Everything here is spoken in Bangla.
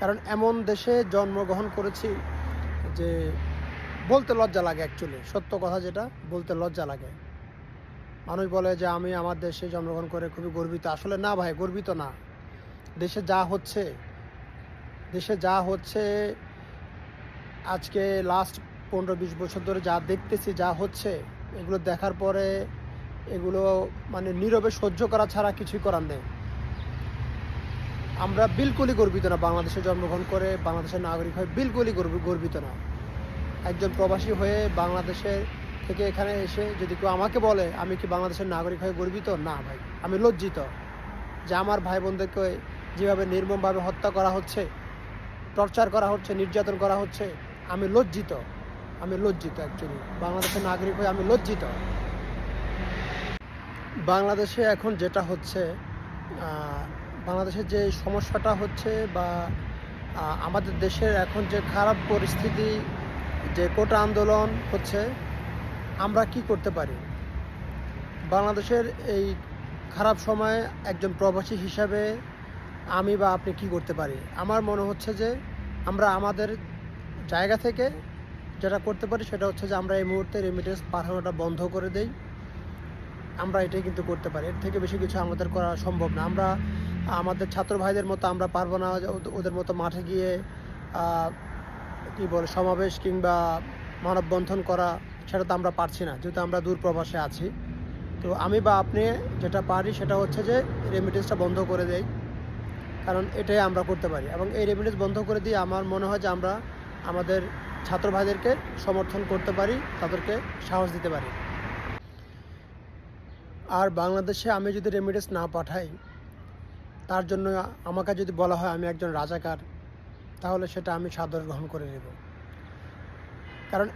কারণ এমন দেশে জন্মগ্রহণ করেছি যে বলতে লজ্জা লাগে, অ্যাকচুয়ালি সত্য কথা যেটা, বলতে লজ্জা লাগে। মানুষ বলে যে আমি আমার দেশে জন্মগ্রহণ করে খুবই গর্বিত। আসলে না ভাই, গর্বিত না। দেশে যা হচ্ছে, দেশে যা হচ্ছে আজকে লাস্ট 15-20 বছর ধরে যা দেখতেছি, যা হচ্ছে, এগুলো দেখার পরে এগুলো মানে নীরবে সহ্য করা ছাড়া কিছুই করার নেই। আমরা বিলকুলই গর্বিত না বাংলাদেশে জন্মগ্রহণ করে, বাংলাদেশের নাগরিক হয়ে বিলকুলই গর্বিত না। একজন প্রবাসী হয়ে বাংলাদেশের থেকে এখানে এসে যদি কেউ আমাকে বলে আমি কি বাংলাদেশের নাগরিক হয়ে গর্বিত, না ভাই, আমি লজ্জিত যে আমার ভাই বোনদেরকে যেভাবে নির্মমভাবে হত্যা করা হচ্ছে, টর্চার করা হচ্ছে, নির্যাতন করা হচ্ছে, আমি লজ্জিত। আমি লজ্জিত, অ্যাকচুয়ালি বাংলাদেশের নাগরিক হয়ে আমি লজ্জিত। বাংলাদেশে এখন যেটা হচ্ছে, বাংলাদেশের যে সমস্যাটা হচ্ছে বা আমাদের দেশের এখন যে খারাপ পরিস্থিতি, যে কোটা আন্দোলন হচ্ছে, আমরা কি করতে পারি বাংলাদেশের এই খারাপ সময়ে একজন প্রবাসী হিসাবে আমি বা আপনি কি করতে পারি? আমার মনে হচ্ছে যে আমরা আমাদের জায়গা থেকে যেটা করতে পারি সেটা হচ্ছে যে আমরা এই মুহূর্তে রেমিটেন্স পাঠানোটা বন্ধ করে দেই। আমরা এটাই কিন্তু করতে পারি। এর থেকে বেশি কিছু আমাদের করা সম্ভব না। আমরা আমাদের ছাত্র ভাইদের মতো আমরা পারবো না যে ওদের মতো মাঠে গিয়ে কী বলে সমাবেশ কিংবা মানববন্ধন করা, সেটা তো আমরা পারছি না যেহেতু আমরা দূর প্রবাসে আছি। তো আমি বা আপনি যেটা পারি সেটা হচ্ছে যে রেমিটেন্সটা বন্ধ করে দেই, কারণ এটাই আমরা করতে পারি। এবং এই রেমিটেন্স বন্ধ করে দিয়ে আমার মনে হয় যে আমরা আমাদের ছাত্র ভাইদেরকে সমর্থন করতে পারি, তাদেরকে সাহস দিতে পারি। আর বাংলাদেশে আমি যদি রেমিটেন্স না পাঠাই, তার জন্য আমাকে যদি বলা হয় আমি একজন রাজাকার, তাহলে সেটা আমি সাদরে গ্রহণ করে নেব। কারণ